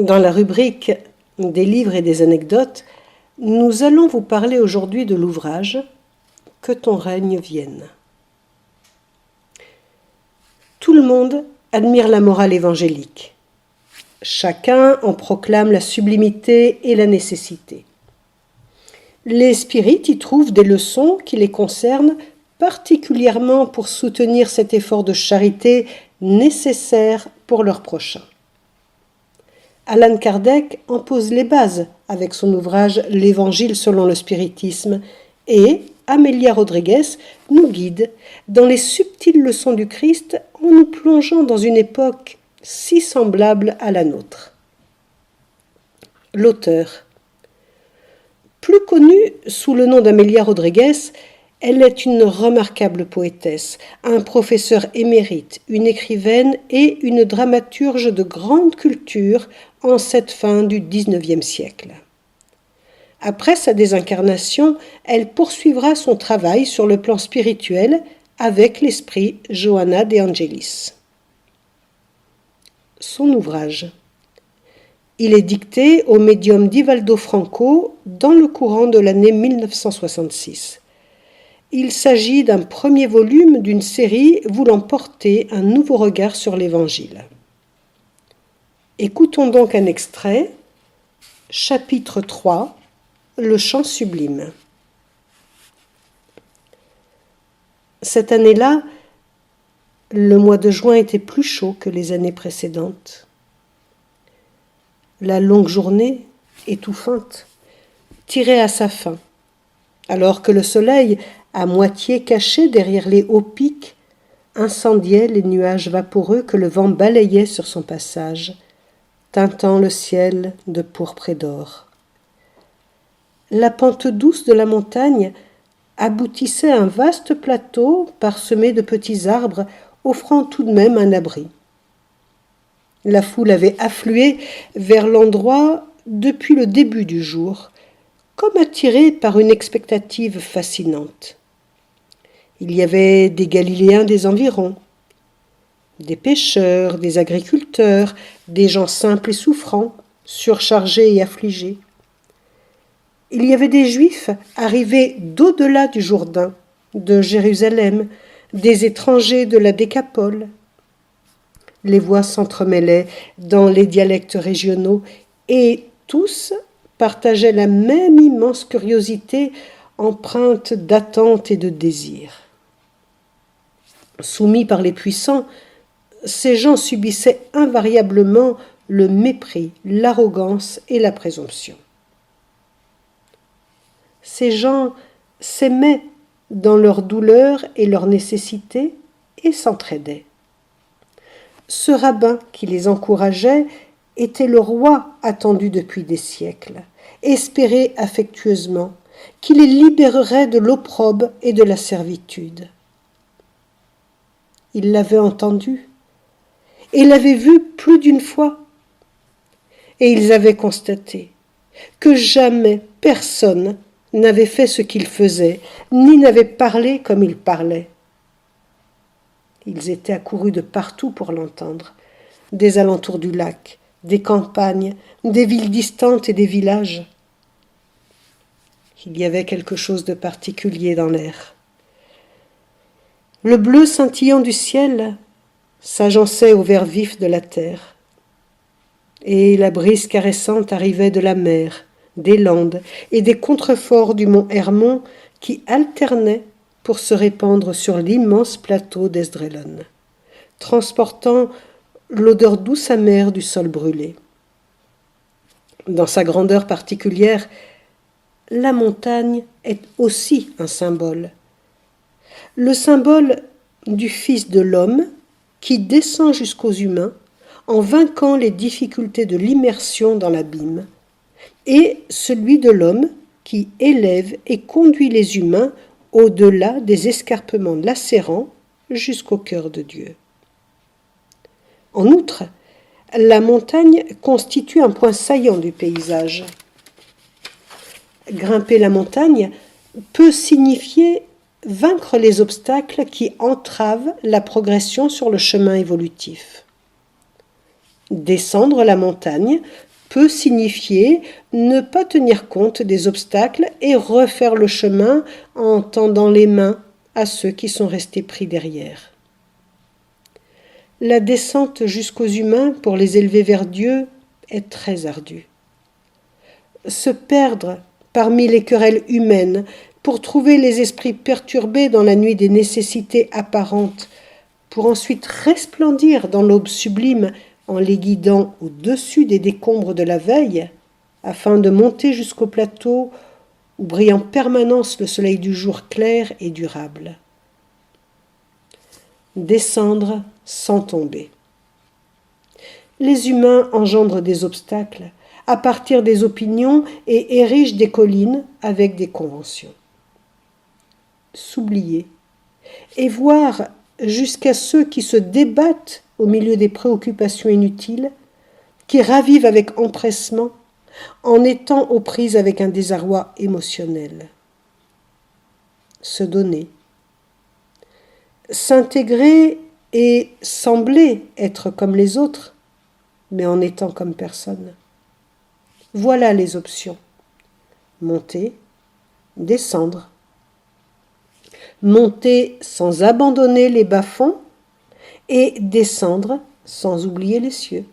Dans la rubrique des livres et des anecdotes, nous allons vous parler aujourd'hui de l'ouvrage « Que ton règne vienne ». Tout le monde admire la morale évangélique. Chacun en proclame la sublimité et la nécessité. Les spirites y trouvent des leçons qui les concernent particulièrement pour soutenir cet effort de charité nécessaire pour leur prochain. Allan Kardec en pose les bases avec son ouvrage « L'Évangile selon le spiritisme » et Amélia Rodriguez nous guide dans les subtiles leçons du Christ en nous plongeant dans une époque si semblable à la nôtre. L'auteur. Plus connue sous le nom d'Amélia Rodriguez, elle est une remarquable poétesse, un professeur émérite, une écrivaine et une dramaturge de grande culture en cette fin du XIXe siècle. Après sa désincarnation, elle poursuivra son travail sur le plan spirituel avec l'esprit Johanna de Angelis. Son ouvrage. Il est dicté au médium d'Ivaldo Franco dans le courant de l'année 1966. Il s'agit d'un premier volume d'une série voulant porter un nouveau regard sur l'Évangile. Écoutons donc un extrait, chapitre 3, le chant sublime. Cette année-là, le mois de juin était plus chaud que les années précédentes. La longue journée, étouffante, tirait à sa fin, alors que le soleil, à moitié caché derrière les hauts pics, incendiait les nuages vaporeux que le vent balayait sur son passage, teintant le ciel de pourpre et d'or. La pente douce de la montagne aboutissait à un vaste plateau parsemé de petits arbres offrant tout de même un abri. La foule avait afflué vers l'endroit depuis le début du jour, comme attirée par une expectative fascinante. Il y avait des Galiléens des environs, des pêcheurs, des agriculteurs, des gens simples et souffrants, surchargés et affligés. Il y avait des Juifs arrivés d'au-delà du Jourdain, de Jérusalem, des étrangers de la Décapole. Les voix s'entremêlaient dans les dialectes régionaux et tous partageaient la même immense curiosité empreinte d'attente et de désir. Soumis par les puissants, ces gens subissaient invariablement le mépris, l'arrogance et la présomption. Ces gens s'aimaient dans leur douleur et leur nécessité et s'entraidaient. Ce rabbin qui les encourageait était le roi attendu depuis des siècles, espéré affectueusement, qui les libérerait de l'opprobre et de la servitude. Il l'avait entendu et l'avait vu plus d'une fois. Et ils avaient constaté que jamais personne n'avait fait ce qu'il faisait, ni n'avait parlé comme il parlait. Ils étaient accourus de partout pour l'entendre, des alentours du lac, des campagnes, des villes distantes et des villages. Il y avait quelque chose de particulier dans l'air. Le bleu scintillant du ciel s'agençait au vert vif de la terre, et la brise caressante arrivait de la mer, des landes et des contreforts du mont Hermon qui alternaient pour se répandre sur l'immense plateau d'Esdraelon, transportant l'odeur douce amère du sol brûlé. Dans sa grandeur particulière, la montagne est aussi un symbole. Le symbole du Fils de l'homme qui descend jusqu'aux humains en vainquant les difficultés de l'immersion dans l'abîme, et celui de l'homme qui élève et conduit les humains au-delà des escarpements lacérants jusqu'au cœur de Dieu. En outre, la montagne constitue un point saillant du paysage. Grimper la montagne peut signifier vaincre les obstacles qui entravent la progression sur le chemin évolutif. Descendre la montagne peut signifier ne pas tenir compte des obstacles et refaire le chemin en tendant les mains à ceux qui sont restés pris derrière. La descente jusqu'aux humains pour les élever vers Dieu est très ardue. Se perdre parmi les querelles humaines pour trouver les esprits perturbés dans la nuit des nécessités apparentes, pour ensuite resplendir dans l'aube sublime en les guidant au-dessus des décombres de la veille, afin de monter jusqu'au plateau où brille en permanence le soleil du jour clair et durable. Descendre sans tomber. Les humains engendrent des obstacles à partir des opinions et érigent des collines avec des conventions. S'oublier et voir jusqu'à ceux qui se débattent au milieu des préoccupations inutiles, qui ravivent avec empressement en étant aux prises avec un désarroi émotionnel. Se donner. S'intégrer et sembler être comme les autres, mais en étant comme personne. Voilà les options. Monter, descendre. Monter sans abandonner les bas-fonds et descendre sans oublier les cieux.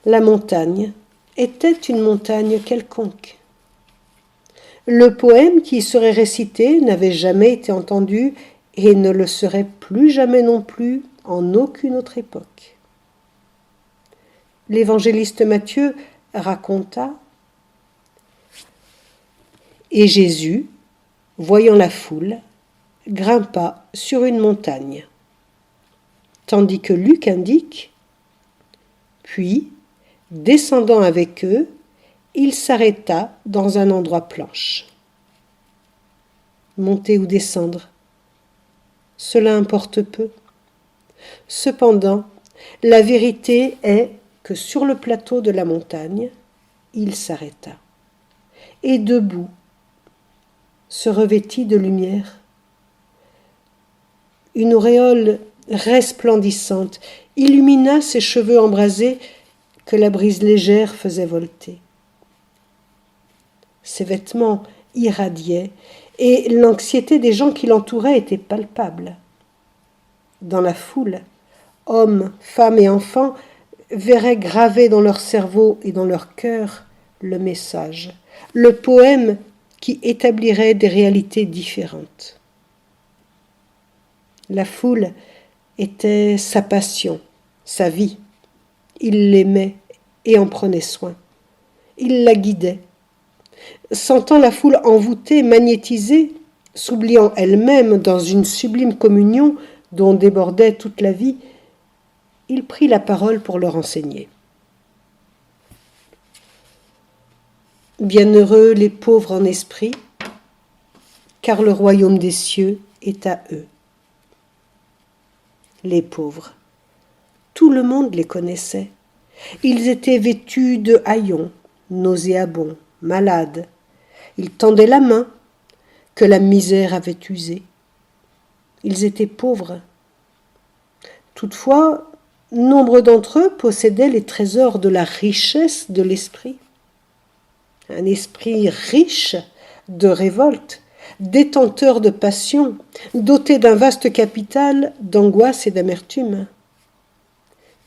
La montagne était une montagne quelconque. Le poème qui y serait récité n'avait jamais été entendu et ne le serait plus jamais non plus en aucune autre époque. L'évangéliste Matthieu raconta « Et Jésus, voyant la foule, grimpa sur une montagne. » Tandis que Luc indique « Puis, descendant avec eux, il s'arrêta dans un endroit planche. » Monter ou descendre, cela importe peu. Cependant, la vérité est que sur le plateau de la montagne, il s'arrêta, et debout, se revêtit de lumière. Une auréole resplendissante illumina ses cheveux embrasés que la brise légère faisait volter. Ses vêtements irradiaient et l'anxiété des gens qui l'entouraient était palpable. Dans la foule, hommes, femmes et enfants verraient gravé dans leur cerveau et dans leur cœur le message, le poème qui établirait des réalités différentes. La foule était sa passion, sa vie. Il l'aimait et en prenait soin. Il la guidait. Sentant la foule envoûtée, magnétisée, s'oubliant elle-même dans une sublime communion dont débordait toute la vie, il prit la parole pour leur enseigner. Bienheureux les pauvres en esprit, car le royaume des cieux est à eux. Les pauvres, tout le monde les connaissait. Ils étaient vêtus de haillons, nauséabonds, malades. Ils tendaient la main que la misère avait usée. Ils étaient pauvres. Toutefois, nombre d'entre eux possédaient les trésors de la richesse de l'esprit. Un esprit riche de révolte, détenteur de passion, doté d'un vaste capital d'angoisse et d'amertume.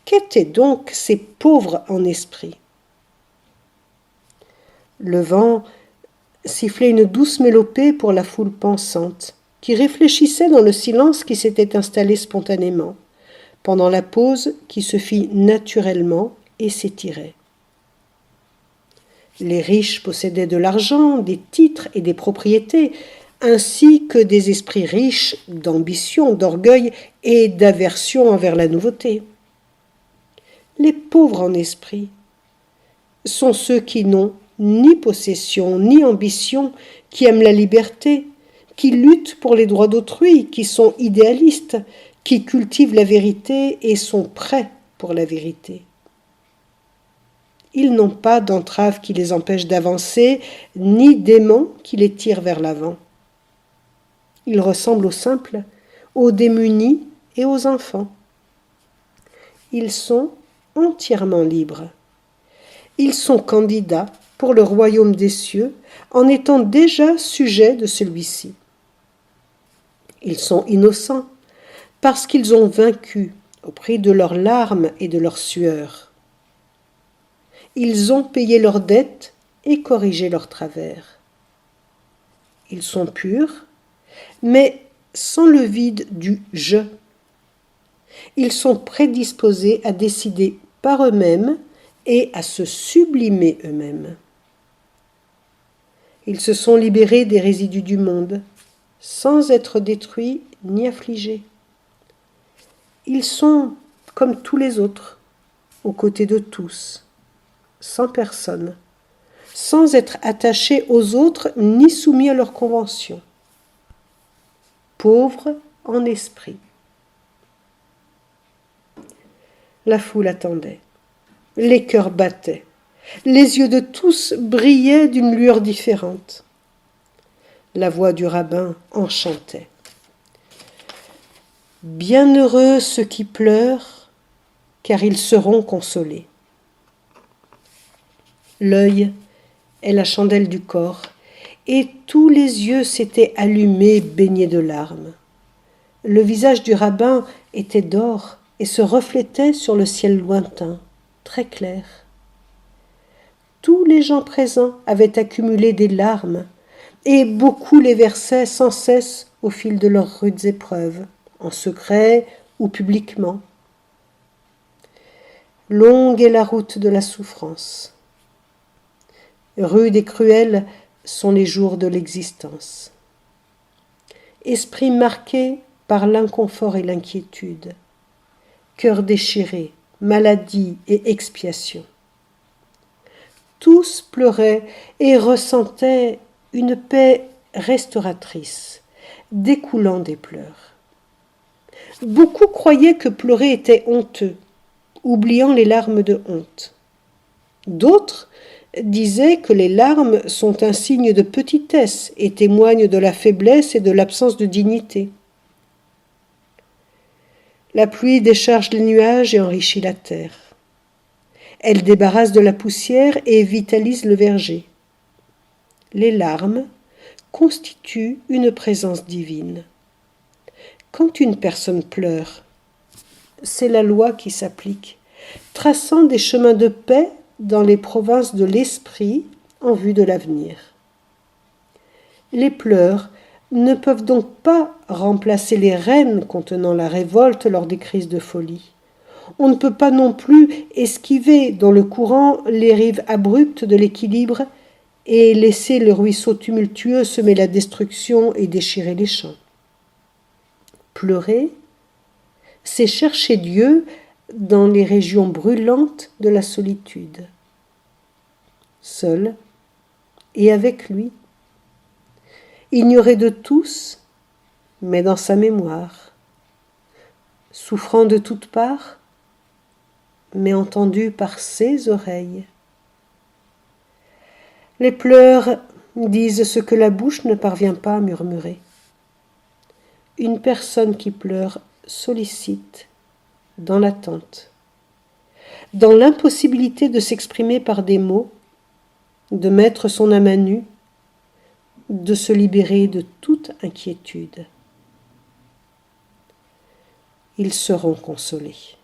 Qu'étaient donc ces pauvres en esprit? Le vent sifflait une douce mélopée pour la foule pensante, qui réfléchissait dans le silence qui s'était installé spontanément, pendant la pause qui se fit naturellement et s'étirait. Les riches possédaient de l'argent, des titres et des propriétés, ainsi que des esprits riches d'ambition, d'orgueil et d'aversion envers la nouveauté. Les pauvres en esprit sont ceux qui n'ont ni possession, ni ambition, qui aiment la liberté, qui luttent pour les droits d'autrui, qui sont idéalistes, qui cultivent la vérité et sont prêts pour la vérité. Ils n'ont pas d'entrave qui les empêche d'avancer, ni d'aimant qui les tire vers l'avant. Ils ressemblent aux simples, aux démunis et aux enfants. Ils sont entièrement libres. Ils sont candidats pour le royaume des cieux en étant déjà sujets de celui-ci. Ils sont innocents parce qu'ils ont vaincu au prix de leurs larmes et de leurs sueurs. Ils ont payé leurs dettes et corrigé leurs travers. Ils sont purs, mais sans le vide du « je ». Ils sont prédisposés à décider par eux-mêmes et à se sublimer eux-mêmes. Ils se sont libérés des résidus du monde, sans être détruits ni affligés. Ils sont comme tous les autres, aux côtés de tous, sans personne, sans être attachés aux autres ni soumis à leurs conventions. Pauvres en esprit. La foule attendait. Les cœurs battaient. Les yeux de tous brillaient d'une lueur différente. La voix du rabbin enchantait. Bienheureux ceux qui pleurent, car ils seront consolés. L'œil est la chandelle du corps, et tous les yeux s'étaient allumés, baignés de larmes. Le visage du rabbin était d'or et se reflétait sur le ciel lointain, très clair. Tous les gens présents avaient accumulé des larmes, et beaucoup les versaient sans cesse au fil de leurs rudes épreuves, en secret ou publiquement. Longue est la route de la souffrance. Rudes et cruels sont les jours de l'existence. Esprit marqué par l'inconfort et l'inquiétude, cœur déchiré, maladie et expiation. Tous pleuraient et ressentaient une paix restauratrice, découlant des pleurs. Beaucoup croyaient que pleurer était honteux, oubliant les larmes de honte. D'autres disaient que les larmes sont un signe de petitesse et témoignent de la faiblesse et de l'absence de dignité. La pluie décharge les nuages et enrichit la terre. Elle débarrasse de la poussière et vitalise le verger. Les larmes constituent une présence divine. Quand une personne pleure, c'est la loi qui s'applique, traçant des chemins de paix dans les provinces de l'esprit en vue de l'avenir. Les pleurs ne peuvent donc pas remplacer les rênes contenant la révolte lors des crises de folie. On ne peut pas non plus esquiver dans le courant les rives abruptes de l'équilibre et laisser le ruisseau tumultueux semer la destruction et déchirer les champs. Pleurer, c'est chercher Dieu dans les régions brûlantes de la solitude, seul et avec lui, ignoré de tous, mais dans sa mémoire, souffrant de toutes parts, mais entendu par ses oreilles. Les pleurs disent ce que la bouche ne parvient pas à murmurer. Une personne qui pleure sollicite, dans l'attente, dans l'impossibilité de s'exprimer par des mots, de mettre son âme à nu, de se libérer de toute inquiétude. Ils seront consolés.